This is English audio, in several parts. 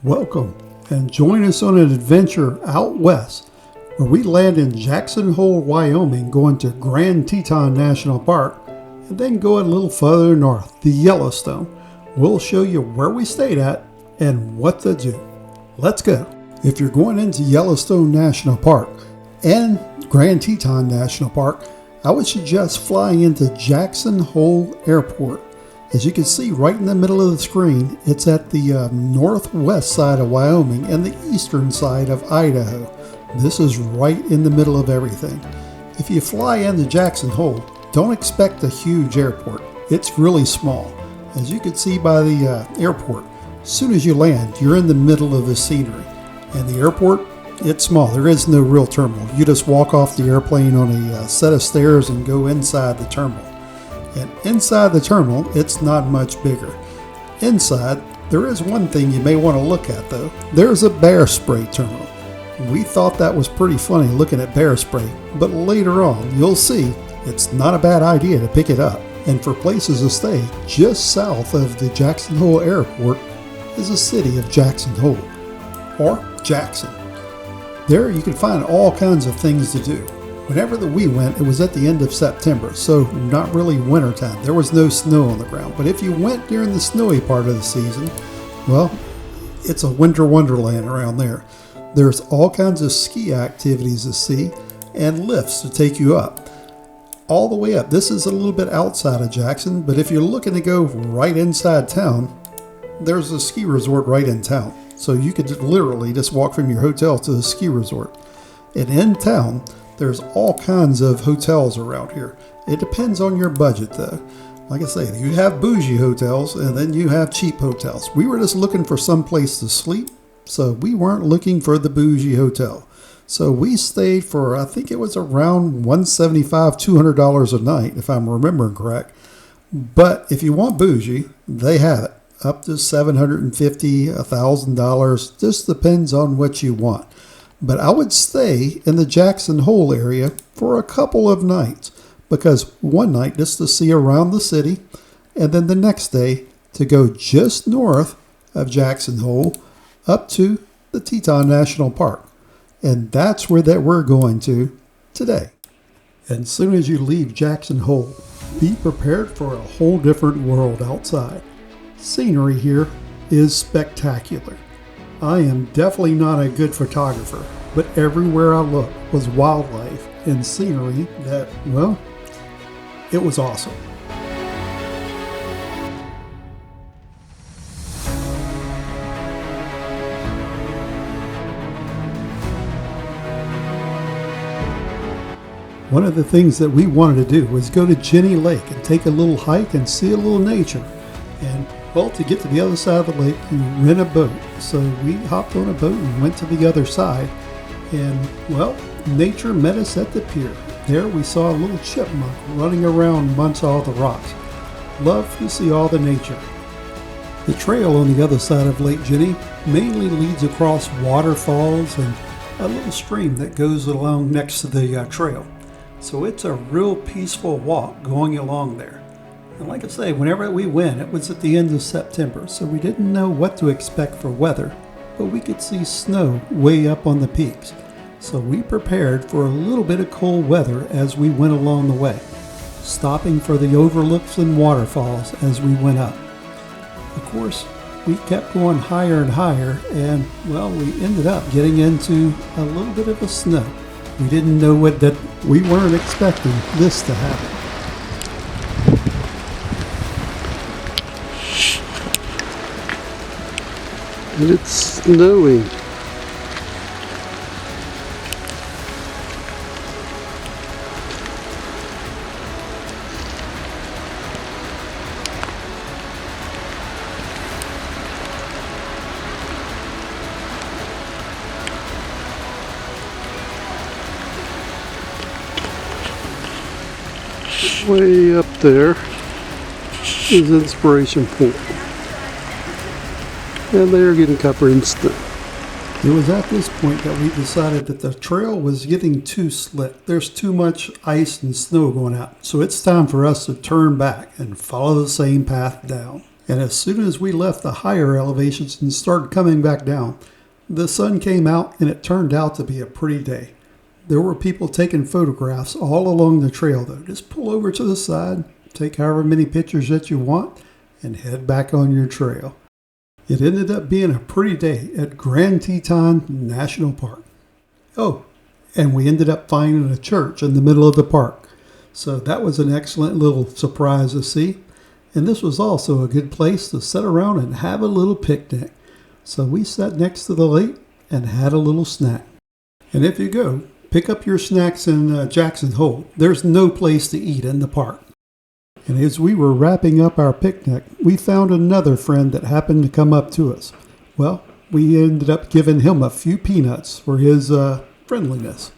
Welcome and join us on an adventure out west where we land in Jackson Hole, Wyoming, going to Grand Teton National Park, and then go a little further north, the Yellowstone. We'll show you where we stayed at and what to do. Let's go. If you're going into Yellowstone National Park and Grand Teton National Park, I would suggest flying into Jackson Hole Airport. As you can see right in the middle of the screen, it's at the northwest side of Wyoming and the eastern side of Idaho. This is right in the middle of everything. If you fly into Jackson Hole, don't expect a huge airport. It's really small. As you can see by the airport, as soon as you land, you're in the middle of the scenery. And the airport, it's small. There is no real terminal. You just walk off the airplane on a set of stairs and go inside the terminal. And inside the terminal, it's not much bigger. Inside, there is one thing you may want to look at though. There's a bear spray terminal. We thought that was pretty funny looking at bear spray, but later on, you'll see it's not a bad idea to pick it up. And for places to stay, just south of the Jackson Hole Airport is the city of Jackson Hole, or Jackson. There you can find all kinds of things to do. Whenever we went, it was at the end of September, so not really winter time. There was no snow on the ground. But if you went during the snowy part of the season, well, it's a winter wonderland around there. There's all kinds of ski activities to see and lifts to take you up. All the way up. This is a little bit outside of Jackson, but if you're looking to go right inside town, there's a ski resort right in town. So you could literally just walk from your hotel to the ski resort. And in town, there's all kinds of hotels around here. It depends on your budget though. Like I say, you have bougie hotels and then you have cheap hotels. We were just looking for some place to sleep, so we weren't looking for the bougie hotel. So we stayed for, I think it was around $175, $200 a night, if I'm remembering correct. But if you want bougie, they have it. Up to $750, $1,000, just depends on what you want. But I would stay in the Jackson Hole area for a couple of nights, because one night just to see around the city, and then the next day to go just north of Jackson Hole up to the Teton National Park. And that's where we're going to today. And as soon as you leave Jackson Hole, be prepared for a whole different world outside. Scenery here is spectacular. I am definitely not a good photographer, but everywhere I looked was wildlife and scenery that, well, it was awesome. One of the things that we wanted to do was go to Jenny Lake and take a little hike and see a little nature. And well, to get to the other side of the lake, you rent a boat. So we hopped on a boat and went to the other side. And, well, nature met us at the pier. There we saw a little chipmunk running around amongst all the rocks. Love to see all the nature. The trail on the other side of Lake Jenny mainly leads across waterfalls and a little stream that goes along next to the trail. So it's a real peaceful walk going along there. And like I say, whenever we went, it was at the end of September, so we didn't know what to expect for weather, but we could see snow way up on the peaks. So we prepared for a little bit of cold weather as we went along the way, stopping for the overlooks and waterfalls as we went up. Of course, we kept going higher and higher, and well, we ended up getting into a little bit of a snow. We didn't know we weren't expecting this to happen. And it's snowing. Way up there is Inspiration Point. And they are getting covered in snow. It was at this point that we decided that the trail was getting too slick. There's too much ice and snow going out. So it's time for us to turn back and follow the same path down. And as soon as we left the higher elevations and started coming back down, the sun came out and it turned out to be a pretty day. There were people taking photographs all along the trail though. Just pull over to the side, take however many pictures that you want, and head back on your trail. It ended up being a pretty day at Grand Teton National Park. Oh, and we ended up finding a church in the middle of the park. So that was an excellent little surprise to see. And this was also a good place to sit around and have a little picnic. So we sat next to the lake and had a little snack. And if you go, pick up your snacks in Jackson Hole. There's no place to eat in the park. And as we were wrapping up our picnic, we found another friend that happened to come up to us. Well, we ended up giving him a few peanuts for his friendliness.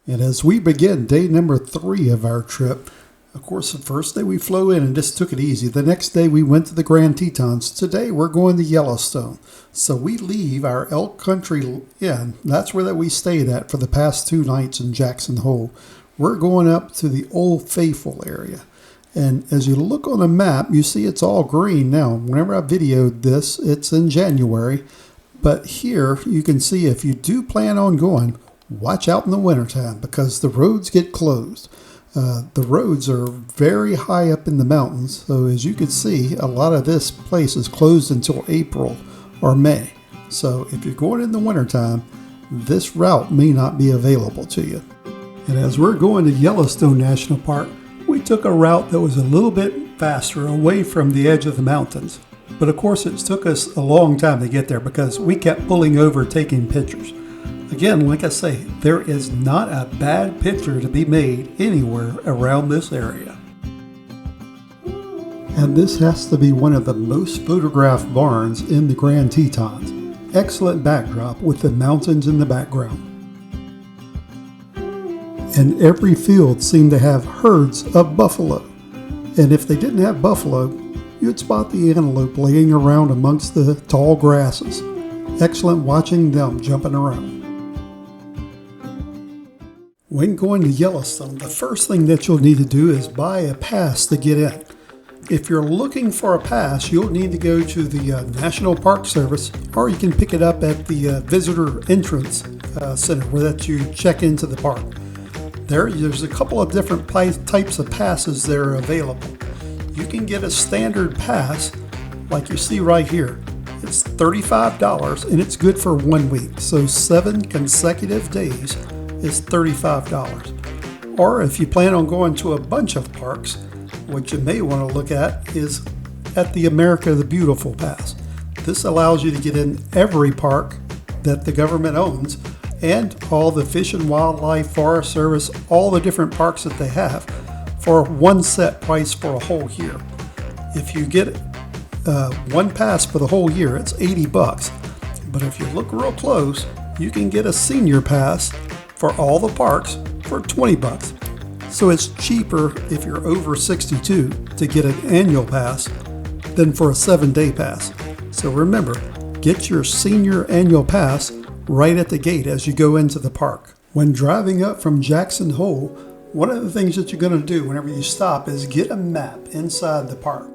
And as we begin day number 3 of our trip, of course, the first day we flew in and just took it easy. The next day we went to the Grand Tetons. Today we're going to Yellowstone. So we leave our Elk Country Inn. That's where that we stayed at for the past 2 nights in Jackson Hole. We're going up to the Old Faithful area. And as you look on the map, you see it's all green now. Whenever I videoed this, it's in January. But here you can see if you do plan on going, watch out in the wintertime because the roads get closed. The roads are very high up in the mountains, so as you can see, a lot of this place is closed until April or May. So if you're going in the wintertime, this route may not be available to you. And as we're going to Yellowstone National Park, we took a route that was a little bit faster away from the edge of the mountains. But of course it took us a long time to get there because we kept pulling over taking pictures. Again, like I say, there is not a bad picture to be made anywhere around this area. And this has to be one of the most photographed barns in the Grand Tetons. Excellent backdrop with the mountains in the background. And every field seemed to have herds of buffalo. And if they didn't have buffalo, you'd spot the antelope laying around amongst the tall grasses. Excellent watching them jumping around. When going to Yellowstone, the first thing that you'll need to do is buy a pass to get in. If you're looking for a pass, you'll need to go to the National Park Service, or you can pick it up at the Visitor Entrance Center where that you check into the park. There's a couple of different types of passes that are available. You can get a standard pass, like you see right here. It's $35 and it's good for 1 week, so 7 consecutive days is $35. Or if you plan on going to a bunch of parks, what you may want to look at is at the America the Beautiful Pass. This allows you to get in every park that the government owns and all the Fish and Wildlife, Forest Service, all the different parks that they have for one set price for a whole year. If you get one pass for the whole year, it's $80. But if you look real close, you can get a senior pass for all the parks for $20. So it's cheaper if you're over 62 to get an annual pass than for a 7-day pass. So remember, get your senior annual pass right at the gate as you go into the park. When driving up from Jackson Hole, one of the things that you're going to do whenever you stop is get a map inside the park.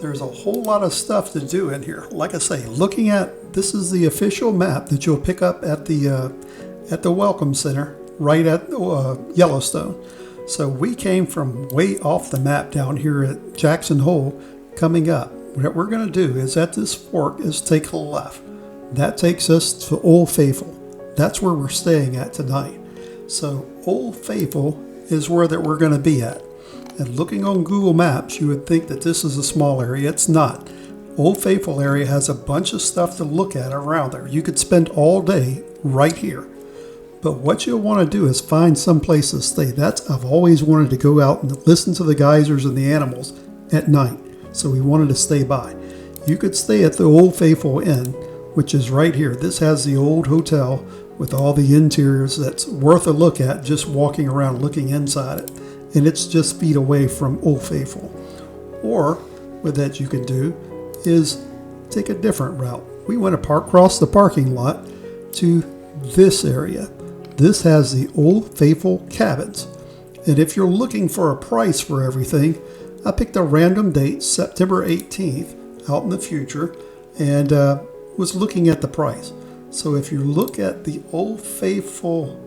There's a whole lot of stuff to do in here. Like I say, looking at, this is the official map that you'll pick up at the Welcome Center right at Yellowstone. So we came from way off the map down here at Jackson Hole coming up. What we're going to do is at this fork is take a left. That takes us to Old Faithful. That's where we're staying at tonight. So Old Faithful is where that we're going to be at. And looking on Google Maps, you would think that this is a small area. It's not. Old Faithful area has a bunch of stuff to look at around there. You could spend all day right here. But what you'll want to do is find some place to stay. I've always wanted to go out and listen to the geysers and the animals at night. So we wanted to stay by. You could stay at the Old Faithful Inn, which is right here. This has the old hotel with all the interiors that's worth a look at just walking around looking inside it. And it's just feet away from Old Faithful. Or what that you can do is take a different route. We went across the parking lot to this area. This has the Old Faithful cabins. And if you're looking for a price for everything, I picked a random date, September 18th, out in the future, and was looking at the price. So if you look at the Old Faithful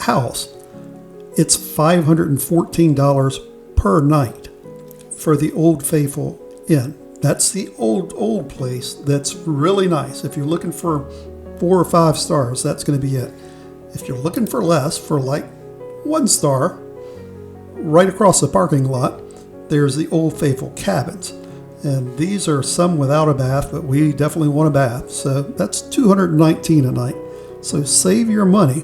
house, it's $514 per night for the Old Faithful Inn. That's the old place that's really nice. If you're looking for 4 or 5 stars, that's going to be it. If you're looking for less, for like 1 star, right across the parking lot, there's the Old Faithful cabins. And these are some without a bath, but we definitely want a bath. So that's $219 a night. So save your money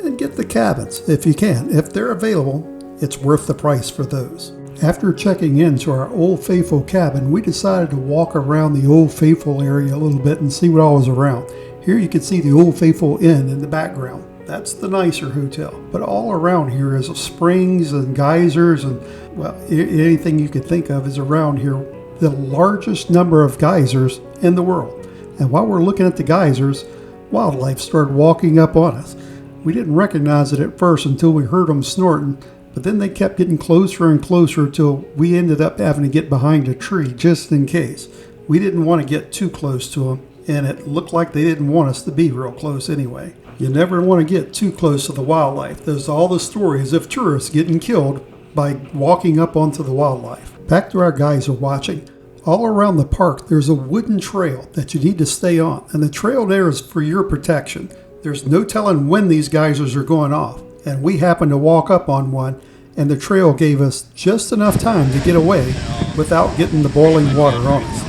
and get the cabins if you can. If they're available, it's worth the price for those. After checking into our Old Faithful cabin, we decided to walk around the Old Faithful area a little bit and see what all was around. Here you can see the Old Faithful Inn in the background. That's the nicer hotel. But all around here is springs and geysers and, well, anything you could think of is around here. The largest number of geysers in the world. And while we're looking at the geysers, wildlife started walking up on us. We didn't recognize it at first until we heard them snorting, but then they kept getting closer and closer until we ended up having to get behind a tree just in case. We didn't want to get too close to them, and it looked like they didn't want us to be real close anyway. You never want to get too close to the wildlife. There's all the stories of tourists getting killed by walking up onto the wildlife. Back to our geyser watching. All around the park, there's a wooden trail that you need to stay on, and the trail there is for your protection. There's no telling when these geysers are going off, and we happened to walk up on one, and the trail gave us just enough time to get away without getting the boiling water on us.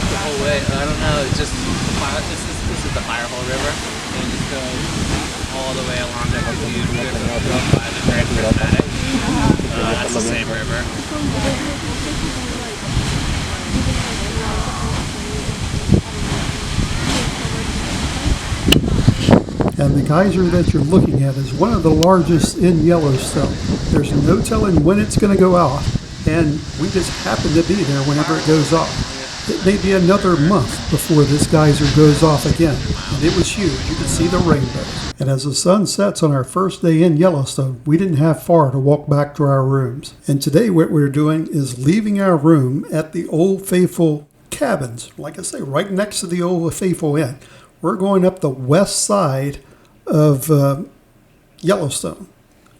The whole way, I don't know, it's just, this is the Firehole River, and it just goes all the way along the huge river by the Great Prismatic. That's the same river. And the geyser that you're looking at is one of the largest in Yellowstone. There's no telling when it's going to go off, and we just happen to be there whenever it goes off. It may be another month before this geyser goes off again, and it was huge. You could see the rainbow. And as the sun sets on our first day in Yellowstone, we didn't have far to walk back to our rooms. And today what we're doing is leaving our room at the Old Faithful cabins, like I say, right next to the Old Faithful Inn. We're going up the west side of Yellowstone,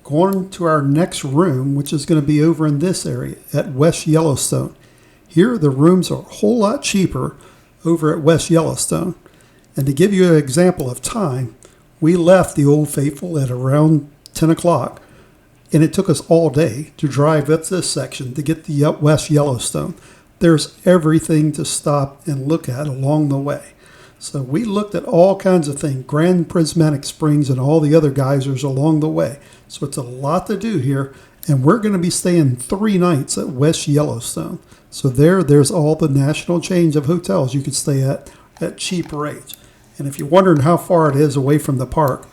going to our next room, which is going to be over in this area at West Yellowstone. Here the rooms are a whole lot cheaper over at West Yellowstone. And to give you an example of time, we left the Old Faithful at around 10 o'clock, and it took us all day to drive up this section to get to West Yellowstone. There's everything to stop and look at along the way. So we looked at all kinds of things, Grand Prismatic Springs and all the other geysers along the way. So it's a lot to do here, and we're going to be staying 3 nights at West Yellowstone. So there's all the national chains of hotels you could stay at cheap rates. And if you're wondering how far it is away from the park,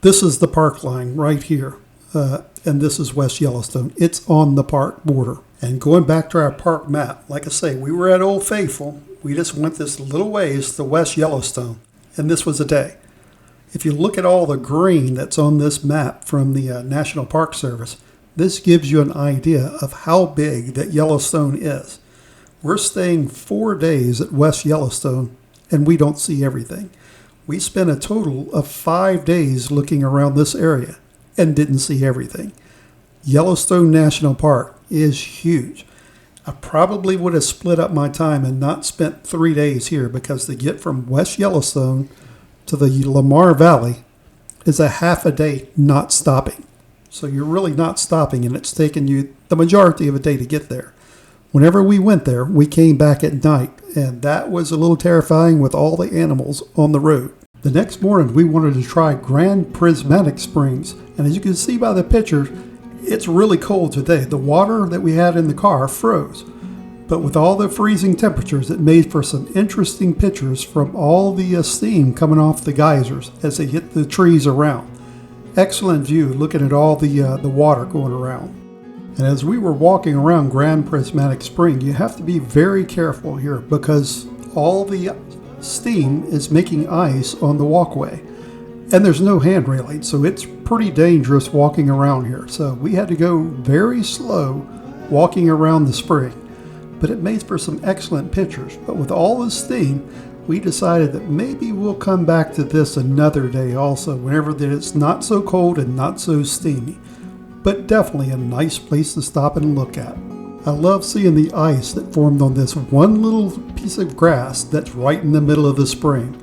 this is the park line right here, and this is West Yellowstone. It's on the park border. And going back to our park map, like I say, we were at Old Faithful. We just went this little ways to West Yellowstone, and this was a day. If you look at all the green that's on this map from the National Park Service, this gives you an idea of how big that Yellowstone is. We're staying 4 days at West Yellowstone, and we don't see everything. We spent a total of 5 days looking around this area and didn't see everything. Yellowstone National Park is huge. I probably would have split up my time and not spent 3 days here, because to get from West Yellowstone to the Lamar Valley is a half a day not stopping. So you're really not stopping, and it's taken you the majority of a day to get there. Whenever we went there, we came back at night, and that was a little terrifying with all the animals on the road. The next morning, we wanted to try Grand Prismatic Springs, and as you can see by the picture, it's really cold today. The water that we had in the car froze, but with all the freezing temperatures, it made for some interesting pictures from all the steam coming off the geysers as they hit the trees around. Excellent view looking at all the water going around. And as we were walking around Grand Prismatic Spring, you have to be very careful here because all the steam is making ice on the walkway. And there's no hand railing, so it's pretty dangerous walking around here. So we had to go very slow walking around the spring. But it made for some excellent pictures. But with all this steam, we decided that maybe we'll come back to this another day also, whenever that it's not so cold and not so steamy. But definitely a nice place to stop and look at. I love seeing the ice that formed on this one little piece of grass that's right in the middle of the spring.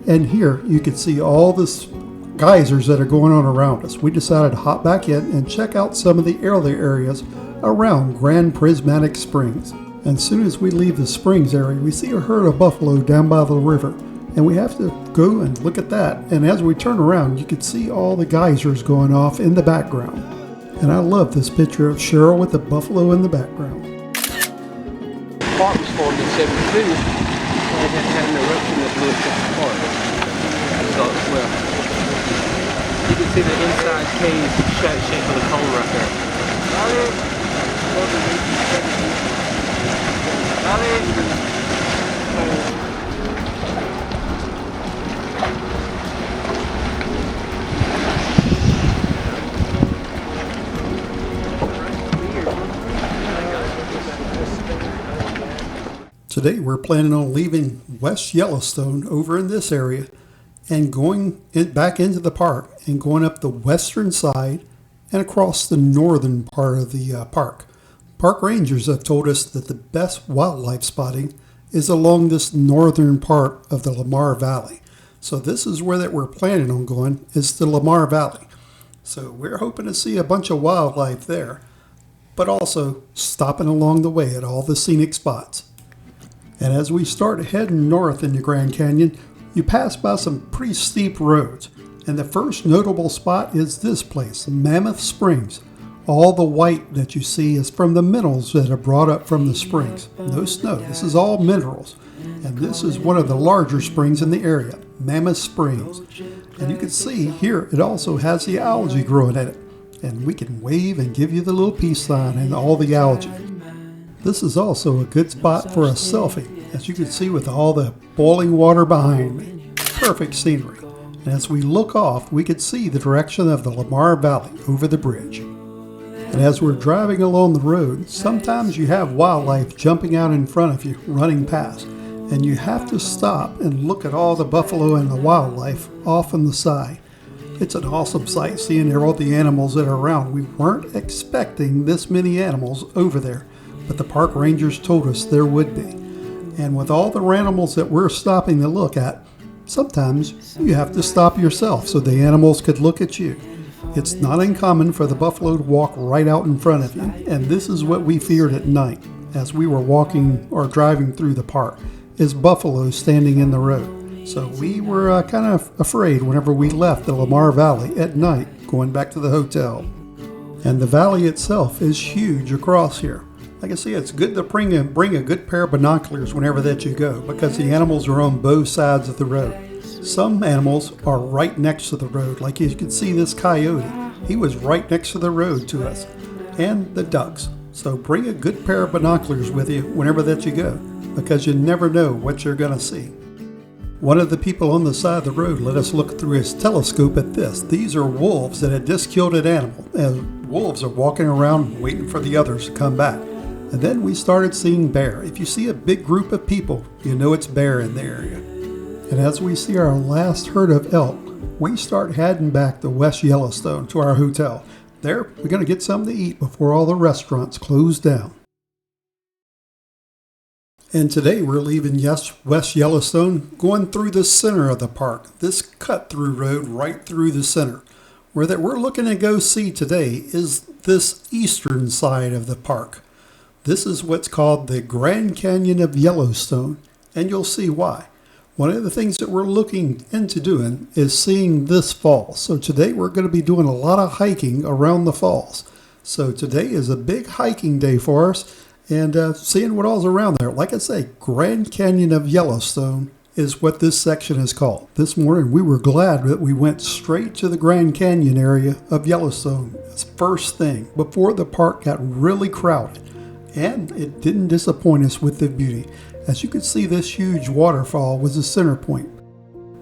And here you can see all this geysers that are going on around us. We decided to hop back in and check out some of the early areas around Grand Prismatic Springs. And as soon as we leave the springs area, we see a herd of buffalo down by the river. And we have to go and look at that. And as we turn around, you can see all the geysers going off in the background. And I love this picture of Cheryl with the buffalo in the background. The park was formed in 72. And it had an eruption that blew up the park. So, well, you can see the inside cave shape of the cone right there. Today we're planning on leaving West Yellowstone over in this area and going back into the park and going up the western side and across the northern part of the park. Park rangers have told us that the best wildlife spotting is along this northern part of the Lamar Valley. So this is where that we're planning on going, is the Lamar Valley. So we're hoping to see a bunch of wildlife there, but also stopping along the way at all the scenic spots. And as we start heading north into Grand Canyon, you pass by some pretty steep roads. And the first notable spot is this place, Mammoth Springs. All the white that you see is from the minerals that are brought up from the springs. No snow, this is all minerals. And this is one of the larger springs in the area, Mammoth Springs. And you can see here it also has the algae growing in it. And we can wave and give you the little peace sign and all the algae. This is also a good spot for a selfie, as you can see with all the boiling water behind me. Perfect scenery. And as we look off, we can see the direction of the Lamar Valley over the bridge. And as we're driving along the road, sometimes you have wildlife jumping out in front of you, running past. And you have to stop and look at all the buffalo and the wildlife off on the side. It's an awesome sight seeing all the animals that are around. We weren't expecting this many animals over there, but the park rangers told us there would be. And with all the animals that we're stopping to look at, sometimes you have to stop yourself so the animals could look at you. It's not uncommon for the buffalo to walk right out in front of you, and this is what we feared at night as we were walking or driving through the park, is buffalo standing in the road. So we were kind of afraid whenever we left the Lamar Valley at night going back to the hotel. And the valley itself is huge across here. Like I say, it's good to bring a good pair of binoculars whenever that you go, because the animals are on both sides of the road. Some animals are right next to the road, like you can see this coyote. He was right next to the road to us, and the ducks. So bring a good pair of binoculars with you whenever that you go, because you never know what you're going to see. One of the people on the side of the road let us look through his telescope at this. These are wolves that had just killed an animal, and wolves are walking around waiting for the others to come back. And then we started seeing bear. If you see a big group of people, you know it's bear in the area. And as we see our last herd of elk, we start heading back to West Yellowstone to our hotel. There, we're going to get something to eat before all the restaurants close down. And today we're leaving West Yellowstone, going through the center of the park. This cut-through road right through the center. Where that we're looking to go see today is this eastern side of the park. This is what's called the Grand Canyon of Yellowstone, and you'll see why. One of the things that we're looking into doing is seeing this falls. So today we're going to be doing a lot of hiking around the falls. So today is a big hiking day for us, and seeing what all's around there. Like I say, Grand Canyon of Yellowstone is what this section is called. This morning we were glad that we went straight to the Grand Canyon area of Yellowstone. That's first thing, before the park got really crowded. And it didn't disappoint us with the beauty. As you can see, this huge waterfall was the center point.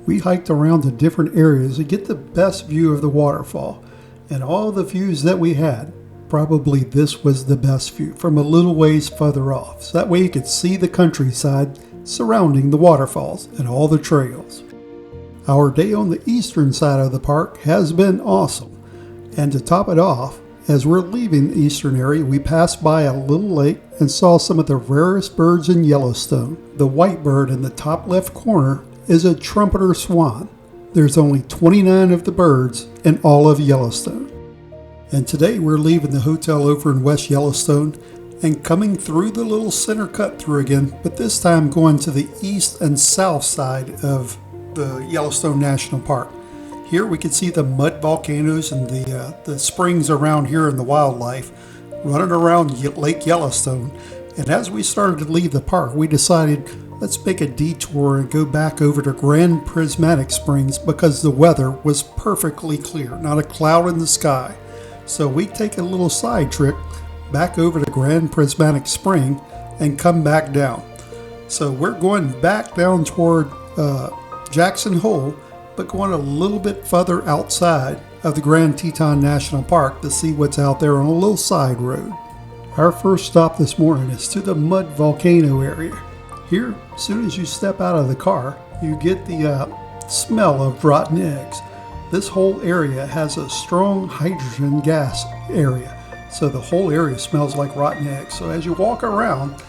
We hiked around to different areas to get the best view of the waterfall. And all the views that we had, probably this was the best view from a little ways further off. So that way you could see the countryside surrounding the waterfalls and all the trails. Our day on the eastern side of the park has been awesome. And to top it off, as we're leaving the eastern area, we passed by a little lake and saw some of the rarest birds in Yellowstone. The white bird in the top left corner is a trumpeter swan. There's only 29 of the birds in all of Yellowstone. And today we're leaving the hotel over in West Yellowstone and coming through the little center cut through again, but this time going to the east and south side of the Yellowstone National Park. Here we can see the mud volcanoes and the springs around here and the wildlife running around Lake Yellowstone. And as we started to leave the park, we decided let's make a detour and go back over to Grand Prismatic Springs because the weather was perfectly clear, not a cloud in the sky. So we take a little side trip back over to Grand Prismatic Spring and come back down. So we're going back down toward Jackson Hole, but going a little bit further outside of the Grand Teton National Park to see what's out there on a little side road. Our first stop this morning is to the mud volcano area. Here, as soon as you step out of the car, you get the smell of rotten eggs. This whole area has a strong hydrogen gas area, so the whole area smells like rotten eggs. So as you walk around,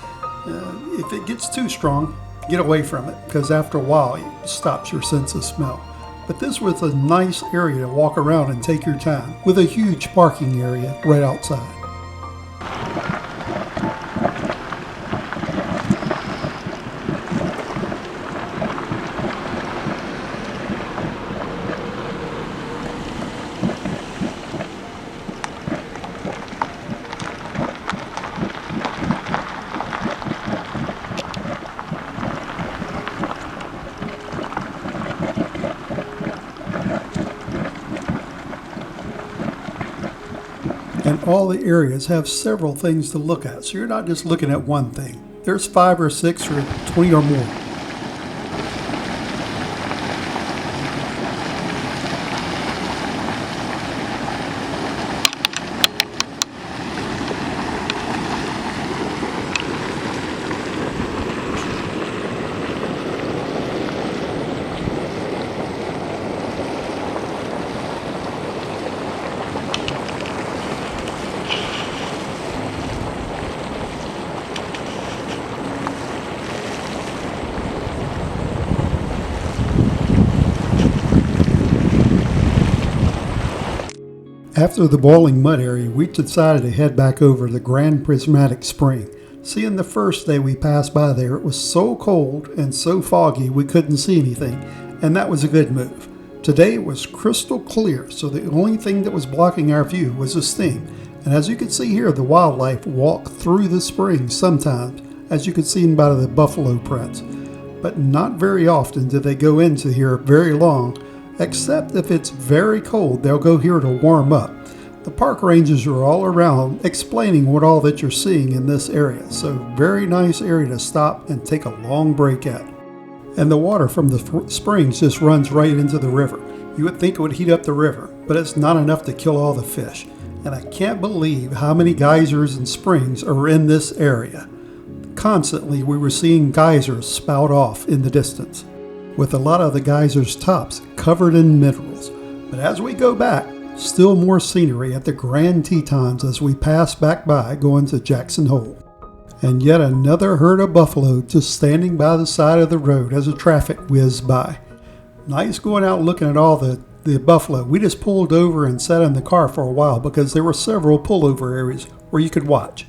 if it gets too strong, get away from it, because after a while it stops your sense of smell. But this was a nice area to walk around and take your time, with a huge parking area right outside. And all the areas have several things to look at, so you're not just looking at one thing. There's 5 or 6 or 20 or more. After the boiling mud area, we decided to head back over to the Grand Prismatic Spring. Seeing the first day we passed by there, it was so cold and so foggy we couldn't see anything, and that was a good move. Today it was crystal clear, so the only thing that was blocking our view was the steam. And as you can see here, the wildlife walk through the spring sometimes, as you can see by the buffalo prints. But not very often do they go into here very long, except if it's very cold, they'll go here to warm up. The park rangers are all around explaining what all that you're seeing in this area, so very nice area to stop and take a long break at. And the water from the springs just runs right into the river. You would think it would heat up the river, but it's not enough to kill all the fish. And I can't believe how many geysers and springs are in this area. Constantly we were seeing geysers spout off in the distance, with a lot of the geysers' tops covered in minerals. But as we go back, still more scenery at the Grand Tetons as we pass back by going to Jackson Hole. And yet another herd of buffalo just standing by the side of the road as the traffic whizzed by. Nice going out looking at all the buffalo. We just pulled over and sat in the car for a while because there were several pullover areas where you could watch.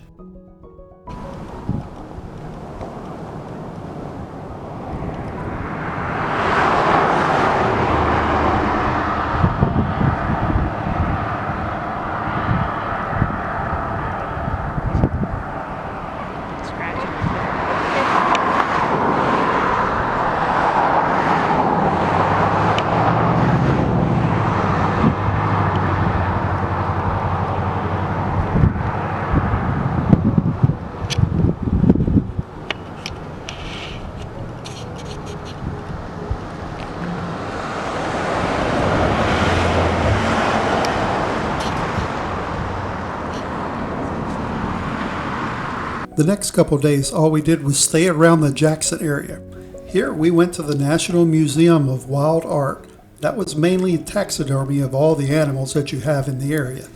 The next couple days, all we did was stay around the Jackson area. Here we went to the National Museum of Wild Art. That was mainly taxidermy of all the animals that you have in the area.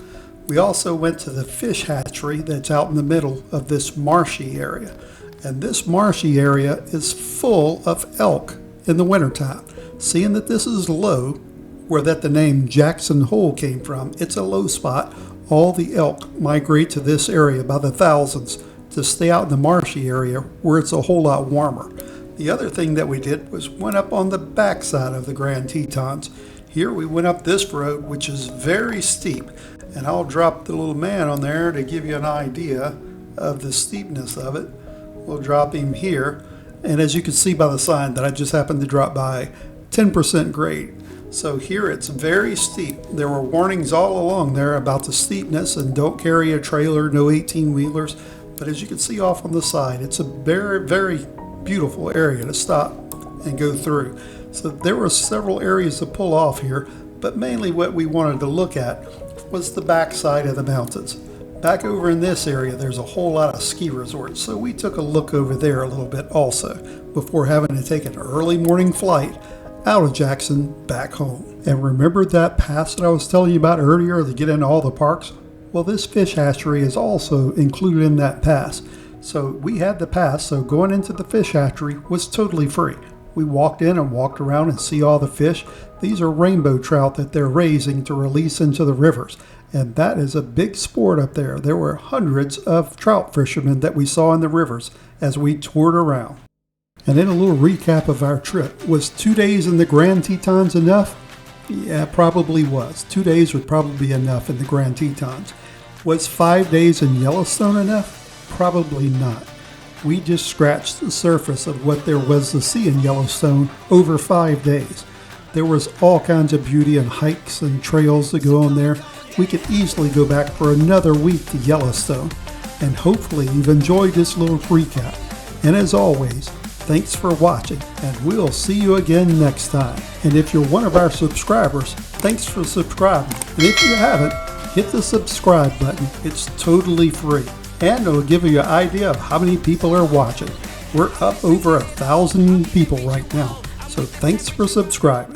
We also went to the fish hatchery that's out in the middle of this marshy area. And this marshy area is full of elk in the wintertime. Seeing that this is low, where that the name Jackson Hole came from, it's a low spot. All the elk migrate to this area by the thousands to stay out in the marshy area where it's a whole lot warmer. The other thing that we did was went up on the backside of the Grand Tetons. Here we went up this road, which is very steep, and I'll drop the little man on there to give you an idea of the steepness of it. We'll drop him here, and as you can see by the sign that I just happened to drop by, 10% grade. So here it's very steep. There were warnings all along there about the steepness and don't carry a trailer, no 18-wheelers. But as you can see off on the side, it's a very, very beautiful area to stop and go through. So there were several areas to pull off here, but mainly what we wanted to look at was the backside of the mountains. Back over in this area, there's a whole lot of ski resorts, so we took a look over there a little bit also before having to take an early morning flight out of Jackson back home. And remember that pass that I was telling you about earlier to get into all the parks? Well, this fish hatchery is also included in that pass. So we had the pass, so going into the fish hatchery was totally free. We walked in and walked around and see all the fish. These are rainbow trout that they're raising to release into the rivers. And that is a big sport up there. There were hundreds of trout fishermen that we saw in the rivers as we toured around. And then a little recap of our trip. Was 2 days in the Grand Tetons enough? Yeah, probably was. 2 days would probably be enough in the Grand Tetons. Was 5 days in Yellowstone enough? Probably not. We just scratched the surface of what there was to see in Yellowstone over 5 days. There was all kinds of beauty and hikes and trails to go on there. We could easily go back for another week to Yellowstone. And hopefully you've enjoyed this little recap. And as always, thanks for watching, and we'll see you again next time. And if you're one of our subscribers, thanks for subscribing. And if you haven't, hit the subscribe button. It's totally free. And it'll give you an idea of how many people are watching. We're up over 1,000 people right now. So thanks for subscribing.